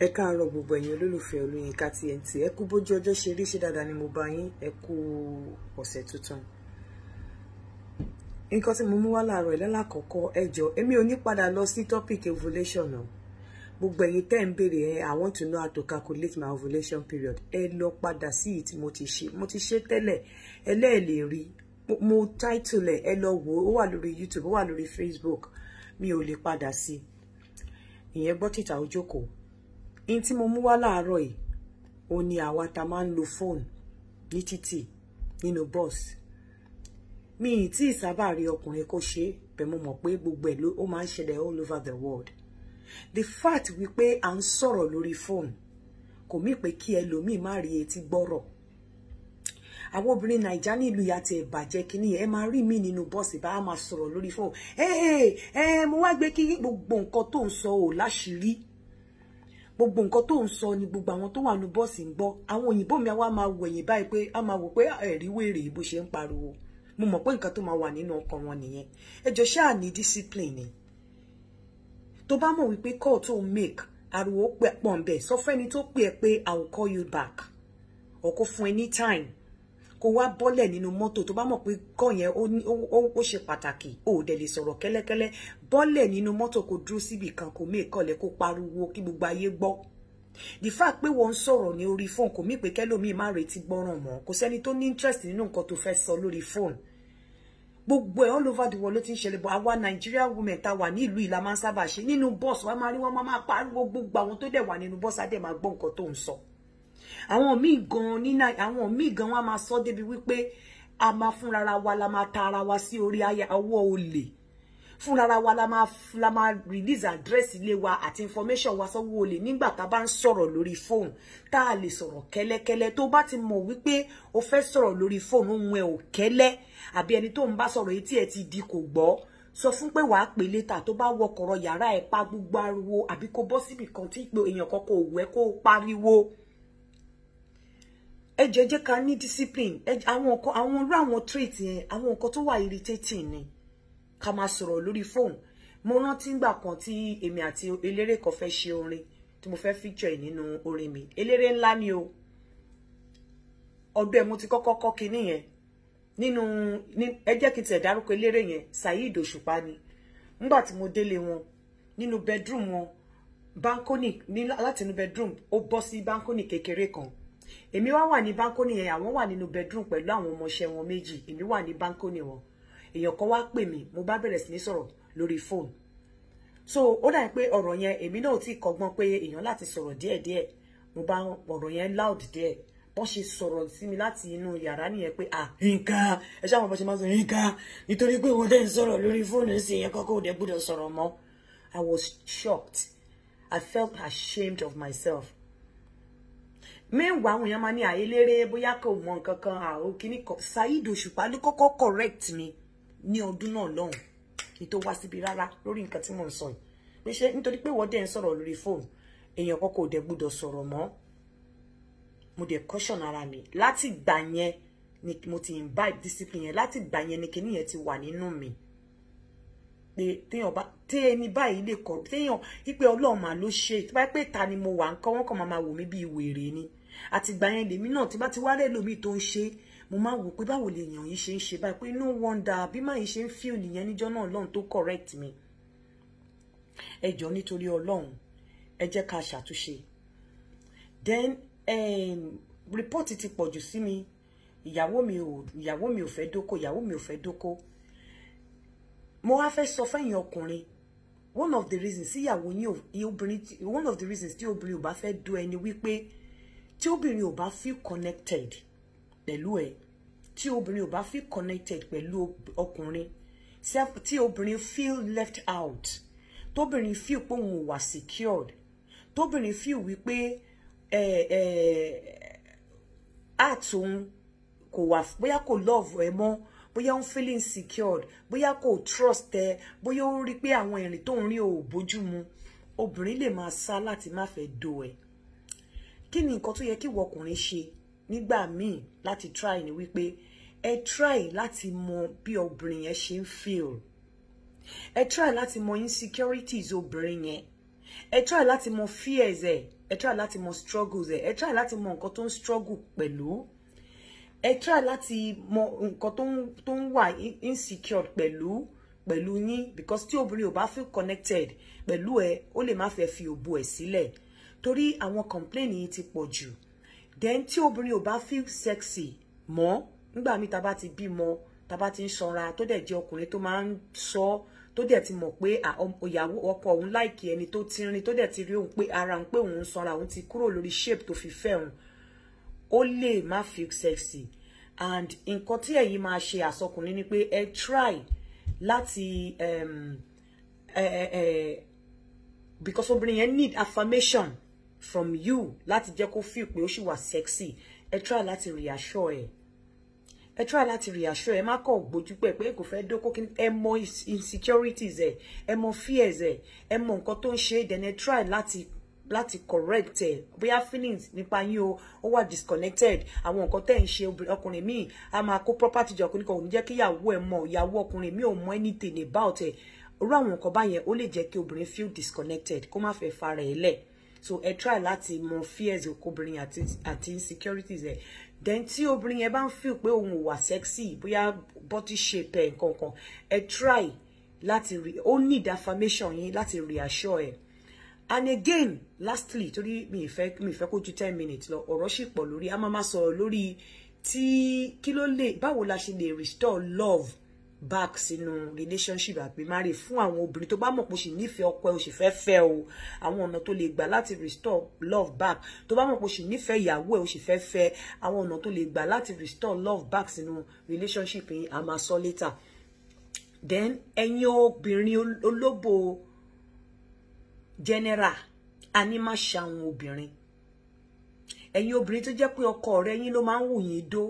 Ẹ káàárọ̀ gbogbo ẹ̀yin olólùfẹ́ Olóyinka TNT. Ẹ kú bójú ọjọ́ ṣe rí, ṣe dáadáa ni mo bá yín. Ẹ kú ọ̀sẹ̀ tuntun. Nǹkan tí mo mú wá láàárọ̀ lálákọ̀ọ́kọ́ ẹ jọ̀ọ́, èmi ò ní padà lọ sí topic ovulation náà. Gbogbo ẹ̀yin tẹ́ ń béèrè I want to know how to calculate my ovulation period. Ẹ lọ padà sí èyí tí mo ti ṣe. Mo ti ṣe tẹ́lẹ̀. Ẹ lè rí. Mo title ẹ lọ wò ó wà lórí YouTube, ó wà lórí Facebook. Mi ò lè padà sí. Ìyẹn gbọ́ títà ó jókòó. In tí mo mú wá láàárọ̀ yìí ó ní àwa tá máa ń lo phone ní títì nínú bus. Mi tí sábà rí ọkùnrin kó ṣe, bẹ́ẹ̀ mo mọ̀ pé gbogbo ẹ̀ ló máa ń ṣẹlẹ̀ all over the world. The fact wípé à ń sọ̀rọ̀ lórí phone kò mí pé kí ẹlòmíì má rí etí gbọ́rọ̀. Àwọn obìnrin Naija ní ìlú ya ti ẹ̀ bàjẹ́ kíní ẹ máa rí mi nínú bọ́ọ̀sì bá a máa sọ̀rọ̀ lórí phone. Mo wá gbé kí gbogbo nǹkan tó ń sọ ò láṣìírí. Gbogbo nǹkan tó ń sọ ni gbogbo àwọn tó wà nínú bọ́ọ̀sì ń gbọ́. Àwọn òyìnbó mi àwa máa wẹ̀yìn báyìí pé a máa wò pé ẹ̀rí wèrè bó ṣe ń pariwo. Mo mọ̀ pé nǹkan tó máa wà nínú ọkàn wọn nìyẹn. Ẹ jọ ṣáà ní discipline ni. Tó bá mọ̀ wípé call tó make ariwo pọ̀ ń bẹ̀, sọ fẹ́ni tó pè ẹ́ pé I will call you back. Or kó fún ẹ ní time. Kó wá bọ́lẹ̀ nínú mọ́tò tó bá mọ̀ pé call yẹn ó ṣe pàtàkì. O dẹ̀ lè sọ̀rọ̀ kẹ́lẹ́kẹ́lẹ́. Bọ́lẹ̀ nínú mọ́tò kó dúró síbì kan kó make call ẹ kó pariwo kí gbogbo ayé gbọ́. The fact pé wọ́n ń sọ̀rọ̀ ní orí phone kò mí pé kẹ́lòmíì má retí gbọ́ràn mọ́. Kò sẹ́ni tó ní interest nínú nǹkan tó fẹ́ sọ lórí phone. Gbogbo ẹ̀ all over the world ló ti ń ṣẹlẹ̀ bọ̀ àwa Nigeria women tá wà ní ìlú ìlà máa ń sábà ṣe nínú bus wa máa rí wọn máa pariwo gbogbo àwọn tó dẹ̀ wà nínú bus á dẹ̀ máa gbọ́ nǹkan tó ń sọ. Àwọn míì gan wọn máa sọ débi wípé a máa fúnra wa la máa ta ara wa sí orí ọwọ́ olè. Fúnra wa la máa release address ilé wa àti information wa sọ́wọ́ olè nígbà tá bá ń sọ̀rọ̀ lórí phone tá a lè sọ̀rọ̀ kẹ́lẹ́kẹ́lẹ́. Tó bá ti mọ̀ wípé o fẹ́ sọ̀rọ̀ lórí phone ohun ẹ ò kẹ́lẹ́ àbí ẹni tó ń bá sọ̀rọ̀ etí ẹ ti di kò gbọ́, sọ fún pé wàá pè létà. Tó bá wọkọ̀rọ̀ yàrá ẹ pa gbogbo ariwo àbí kó bọ́ síbì kan tí pé èèyàn kan kò wẹ́ kó pariwo. Ẹ jẹ́ ká ní discipline. Àwọn trait yẹn àwọn nǹkan tó wà irritating ni. Ká máa sọ̀rọ̀ lórí phone. Mo rántí ngbà kan tí èmi àti eléré kan fẹ́ ṣe orin tí mo fẹ́ feature nínú orin mi. Eléré ńlá ni o. Ọdún ẹ̀ mo ti kọ́kọ́ kọ́ kinní yẹn. Ẹ jẹ́ kí n tẹ̀ dárúkọ eléré yẹn, Saheed Òṣùpá ni. Ngbà tí mo délé wọn nínú bedroom wọn, balcony láti inú bedroom ó bọ́ sí balcony kékeré kan. Èmi wà ní balcony yẹn, àwọn wà nínú bedroom pẹ̀lú àwọn ọmọọṣẹ́ wọn méjì. Èmi wà ní balcony wọn. Èèyàn kan wá pè mí, mo bá bẹ̀rẹ̀ sí ní sọ̀rọ̀ lórí phone. So ó dà pé ọ̀rọ̀ yẹn èmi náà ti kọ́gbọ́n pé èèyàn láti sọ̀rọ̀ díẹ̀díẹ̀. Mo bá ọ̀rọ̀ yẹn loud díẹ̀. Wọ́n ṣe sọ̀rọ̀ sí mi láti inú yàrá nìyẹn pé Yinka ẹ ṣáà mọ̀ bó ṣe máa sọ Yinka nítorí pé wọ́n dẹ̀ ń sọ̀rọ̀ lórí phone sí yẹn kọ́kọ́ ò dẹ̀ gbọ́dọ̀ sọ̀rọ̀ mọ́. I was shocked. I felt ashamed of myself. Meanwhile, àwọn èèyàn máa ní eléré bóyá kò mọ nǹkan kan kíní kan. Saheed Òṣùpá ló kọ́kọ́ correct mi ní ọdún náà lọ́hùn kí tó wá síbi rárá lórí nǹkan tí mò ń sọ yìí. Pé ṣé nítorí pé wọ́n dẹ̀ ń sọ̀rọ̀ lórí phone èèyàn kọ́kọ́ ò dẹ̀ gbọ́dọ̀ sọ̀rọ̀ mọ́. Mo dẹ̀ caution ara mi. Láti ìgbà yẹn ni mo ti imbibe discipline yẹn. Láti ìgbà yẹn ni kíní yẹn ti wà nínú mi. Pé ẹni báyìí lè kọ̀ téèyàn wípé Ọlọ́run mà ló ṣe. Tí bá pé ta ni mo wà nǹkan wọn kàn máa wò mí bí wèrè ni. Àti ìgbà yẹn lèmi náà tí bá ti wá rẹ̀ lómi tó ń ṣe mo máa wò pé báwo lèèyàn yìí ṣe ń ṣe báyìí pé no wonder bí máa yìí ṣe ń feel nìyẹn níjọ́ náà Ọlọ́run tó correct mi. Ẹ jọ̀ọ́ nítorí Ọlọ́run ẹ jẹ́ ká ṣàtúnṣe. Then report ti pọ̀jù sí mi. Ìyàwó mi ò fẹ́ dóko. Mo wá fẹ́ sọ fẹ́yìn ọkùnrin one of the reasons tí obìnrin ò bá fẹ́ do ẹni wípé tí obìnrin ò bá feel connected pẹ̀lú ẹ, tí obìnrin ò bá feel connected pẹ̀lú ọkùnrin, tí obìnrin feel left out, tóbìnrin feel pé òun wà secured, tóbìnrin feel wípé àtòun kò wà bóyá kò love ẹ mọ́, bóyá ó feel insecure, bóyá kò trust ẹ, bóyá ó rí pé àwọn ìrìn tó ń rí ò bójú mu, obìnrin lè máa sá láti má fẹ́ do ẹ. Kí ni nǹkan tó yẹ kí ìwọ ọkùnrin ṣe nígbà míì láti try ni wípé ẹ try láti mọ bí obìnrin yẹn ṣe ń feel. Ẹ try láti mọ insecurities obìnrin yẹn. Ẹ try láti mọ fears ẹ. ẹ try láti mọ struggles ẹ try láti mọ nǹkan tó ń struggle pẹ̀lú, ẹ try láti mọ nǹkan tó ń wà insecure pẹ̀lú yín, because tí obìnrin ò bá feel connected pẹ̀lú ẹ, ó lè má fẹ́ fi òbò ẹ̀ sílẹ̀ torí àwọn complain yìí ti pọ̀ jù. Then tí obìnrin ò bá feel sexy mọ́, nígbà míì tá bá ti bímọ, tá bá ti ń sanra, tó dẹ̀ jẹ́ ọkùnrin tó máa ń sọ, tó dẹ̀ ti mọ̀ pé ìyàwó ọkọ òun láìkí ẹni tó ti rìn, tó dẹ̀ ti rí òun pé ara òun pé òun ń sanra, òun ti kúrò lórí shape tó fi fẹ́ òun, ó lè má feel sexy. And nǹkan tí ẹ̀yin máa ṣe àsọkùnrin ni pé ẹ try láti because obìnrin yẹn need affirmation from you láti jẹ́ kó feel pé ó ṣì wà sexy. Ẹ try láti reassure ẹ. Ẹ try láti reassure ẹ, má kọ̀ gbójú pé kò fẹ́ dóko kí ẹ mọ insecurities ẹ mọ fears ẹ mọ nǹkan tó ń ṣe, then ẹ try láti correct ẹ. Bóyá feelings nípa yín ó wà disconnected, àwọn nǹkan tẹ́ ń ṣe ọkùnrin míì a máa kó property jọ ọkùnrin kan, ò ní jẹ́ kí ìyàwó ẹ mọ̀, ìyàwó ọkùnrin míì ò mọ anything about ẹ. Irú àwọn nǹkan báyẹn ó lè jẹ́ kí obìnrin feel disconnected, kó má fẹ́ fara ẹ̀ lẹ̀. So ẹ try láti mọ fears obìnrin àti insecurities ẹ. Then tí obìnrin yẹn bá ń feel pé òun ò wà sexy, bóyá body shape ẹ nǹkan, ẹ try láti ó need affirmation yín láti reassure ẹ. And again, lastly, torí mi fẹ́ kó ju 10 minutes lọ, ọ̀rọ̀ ṣì pọ̀ lórí, a máa sọ̀rọ̀ lórí kí ló lè, báwo la ṣe lè restore love back sínú relationship àbí marriage fún àwọn obìnrin tó bá mọ̀ pé ó sì nífẹ̀ẹ́ ọkọ ẹ̀, ó sì fẹ́ fẹ́ o, àwọn ọ̀nà tó lè gbà láti restore love back, tó bá mọ̀ pé ó sì nífẹ̀ẹ́ ìyàwó ẹ̀, ó sì fẹ́ fẹ́, àwọn ọ̀nà tó lè gbà láti restore love back sínú relationship yìí a máa sọ later. Then ẹ̀yin obìnrin olóbò general, a ní má ṣàwọn obìnrin, ẹ̀yin obìnrin tó jẹ́ pé ọkọ rẹ̀ yín ló máa ń wù yín dó,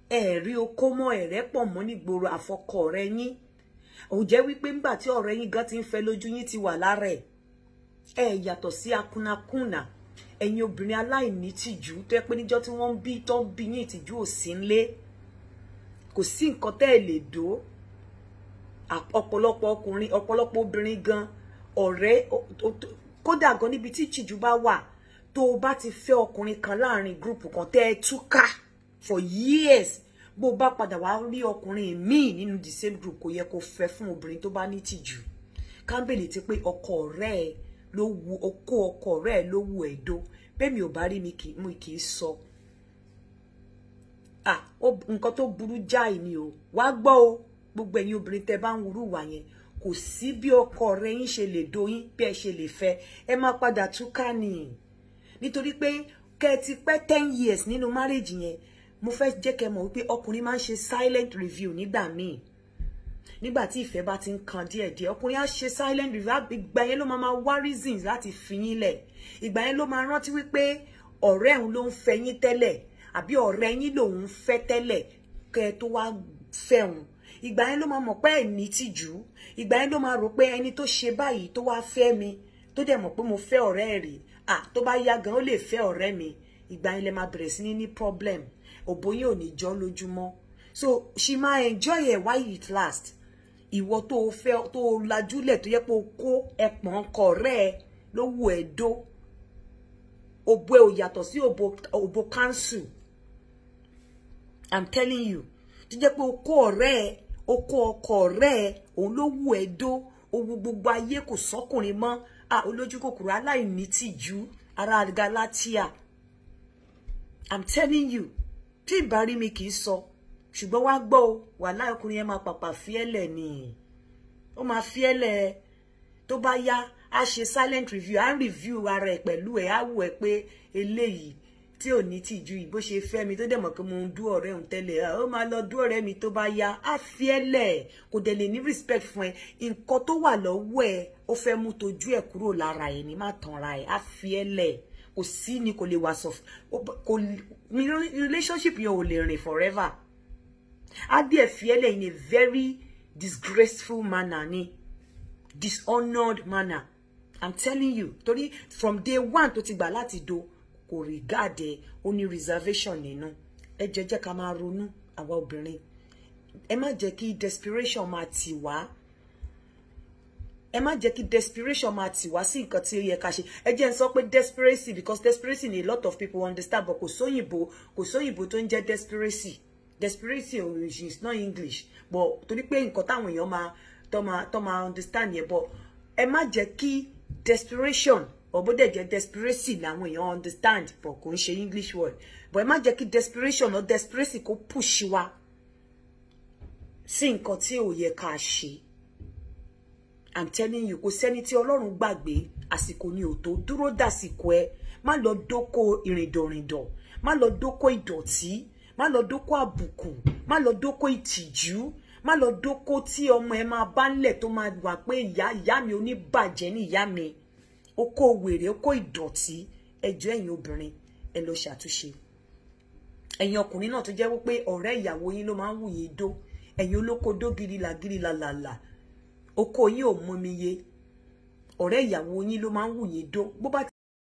ẹ̀rí okó mọ́ ẹ̀rẹ́ pọ̀ mọ́ nígboro àfọkọ rẹ̀ yín, òun jẹ́ wípé ńgbà tí ọ̀rẹ́ yín gan ti ń fẹ́ lójú yín ti wà lára ẹ̀ yàtọ̀ sí akúnakúnà. Ẹ̀yin obìnrin aláìní tìjú tó yẹ pé níjọ́ tí wọ́n ń bí yín ìtìjú ò sí ńlé, kò sí nǹkan tẹ́ ẹ lè dó. Ọ̀pọ̀lọpọ̀ ọkùnrin, ọ̀pọ̀lọpọ̀ obìnrin gan ọ̀rẹ́, kódà gan níbi tí ìtìjú bá wà, tó o bá ti fẹ́ ọkùnrin kan láàrin group kan tẹ́ ẹ túká for years, bó bá padà wá rí ọkùnrin míì nínú the same group, kò yẹ kó fẹ́ fún obìnrin tó bá ní tìjú. Kámbèlè ti pé ọkọ rẹ̀ ló wu okó ọkọ rẹ̀ ló wu ẹ̀dó, bẹ́ẹ̀ mi ò bá rí mi kì í sọ. Nǹkan tó burú jáì ni o, wá gbọ́ o, gbogbo ẹ̀yin obìnrin tẹ́ bá ń wúrú wà yẹn, kò sí bí ọkọ rẹ̀ yín ṣe lè do yín bí ẹ ṣe lè fẹ́, ẹ má padà túká ni. Nítorí pé kẹ́ ti pẹ́ 10 years nínú marriage yẹn, mo fẹ́ jẹ́ kẹ́ mọ̀ wípé ọkùnrin máa ń ṣe silent review nígbà míì. Nígbà tí ìfẹ́ bá ti ń kan díẹ̀díẹ̀, ọkùnrin á ṣe silent review, ìgbà yẹn ló máa wá reasons láti fi yín lẹ̀. Ìgbà yẹn ló máa rántí wípé ọ̀rẹ́ òun ló ń fẹ́ yín tẹ́lẹ̀, àbí ọ̀rẹ́ yín lòun fẹ́ tẹ́lẹ̀ kẹ́ tó wá fẹ́ òun. Ìgbà yẹn ló máa mọ̀ pé ẹ ní tìjú. Ìgbà yẹn ló máa rò pé ẹni tó ṣe báyìí tó wá fẹ́ mi, tó dẹ̀ mọ̀ pé mo fẹ́ ọ̀rẹ́ rẹ̀, tó bá yá gan ó lè fẹ́ ọ̀rẹ́ mi. Ìgbà yẹn lẹ máa bẹ̀rẹ̀ sí ní problem, òbó yín ò ní jọ́ lójúmọ́. So she might enjoy it while it lasts. Ìwọ tó fẹ́ tó lajúlẹ̀ tó yẹ pé o kó ẹpọ̀n ọkọ rẹ̀ ló wù ẹ́ dó, òbó ẹ ò yàtọ̀ sí òbó council. I'm telling you, tó jẹ́ pé o kó ọ̀rẹ́ ẹ, o kó ọkọ rẹ̀ òun ló wù ẹ́ dó, owó gbogbo ayé kò sọ́kùnrin mọ́, olójú kòkòrò aláìní tìjú, ara Galatia. I'm telling you, tí ìbárí mi kì í sọ, ṣùgbọ́n wá gbọ́ o, wàhálà ọkùnrin yẹn máa pàpà fiẹ́lẹ̀ ni, ó máa fiẹ́lẹ̀. Tó bá yá á ṣe silent review, á review ara ẹ̀ pẹ̀lú ẹ̀, á wò ẹ́ pé eléyìí tí ò ní tìjú yìí bó ṣe fẹ́ mi, tó dẹ̀ mọ̀ pé mo ń dú ọ̀rẹ́ òun tẹ́lẹ̀, ó máa lọ dú ọ̀rẹ́ mi. Tó bá yá á fiẹ́lẹ̀, kò dẹ̀ lè ní respect fún ẹ. Nǹkan tó wà lọ́wọ́ ẹ ó fẹ́ mú tojú ẹ̀ kúrò lára ẹ̀ ní, má tanra ẹ̀, á fiẹ́lẹ̀. Kò sí ni kò lè wà sọ, kò relationship yẹn ò lè rìn forever. Á dẹ̀ fiẹ́lẹ̀ in a very disgraceful manner ni, dishonored manner. I'm telling you, torí from day one tó ti gbà láti do, kò regard ẹ, ó ní reservation nínú. Ẹ jẹ́ ká máa ronú àwa obìnrin. Ẹ má jẹ́ kí desperation máa tì wá. ẹ má jẹ́ kí desperation máa tì wá sí nǹkan tí ó yẹ ká ṣe. Ẹ jẹ́ n sọ pé desperation, because desperation ni a lot of people understand, but kò sóyìnbó tó ń jẹ́ desperation. Desperation is not English, but torí pé nǹkan táwọn èèyàn máa understand yẹn, but ẹ má jẹ́ kí desperation ọ̀bọ̀dẹ̀ jẹ́ desperation làwọn èèyàn understand, but kò ń ṣe English word, but ẹ má jẹ́ kí desperation or desperation kó push wa sí nǹkan tí ò yẹ ká ṣe. I'm telling you, kò sẹ́ni tí Ọlọ́run gbàgbé, àsìkò ni ò tó, dúró dàsìkò ẹ, má lọ dóko ìrìndọ̀rìndọ̀, má lọ dóko ìdọ̀tí, má lọ dóko àbùkù, má lọ dóko ìtìjú, má lọ dóko tí ọmọ ẹ máa bá ńlẹ̀ tó máa wà pé ìyá mi oníbàjẹ́ ní ìyá mi, oko wèrè, oko ìdọ̀tí. Ẹjọ́ ẹ̀yin obìnrin ẹ lọ ṣàtúnṣe. Ẹ̀yin ọkùnrin náà tó jẹ́ wípé ọ̀rẹ́ ìyàwó yín ló máa ń wù yín dó, ẹ̀yin olóko dó gírí làlà, oko yín ò mú mi yé, ọ̀rẹ́ ìyàwó yín ló máa ń wù yín dó. Bó bá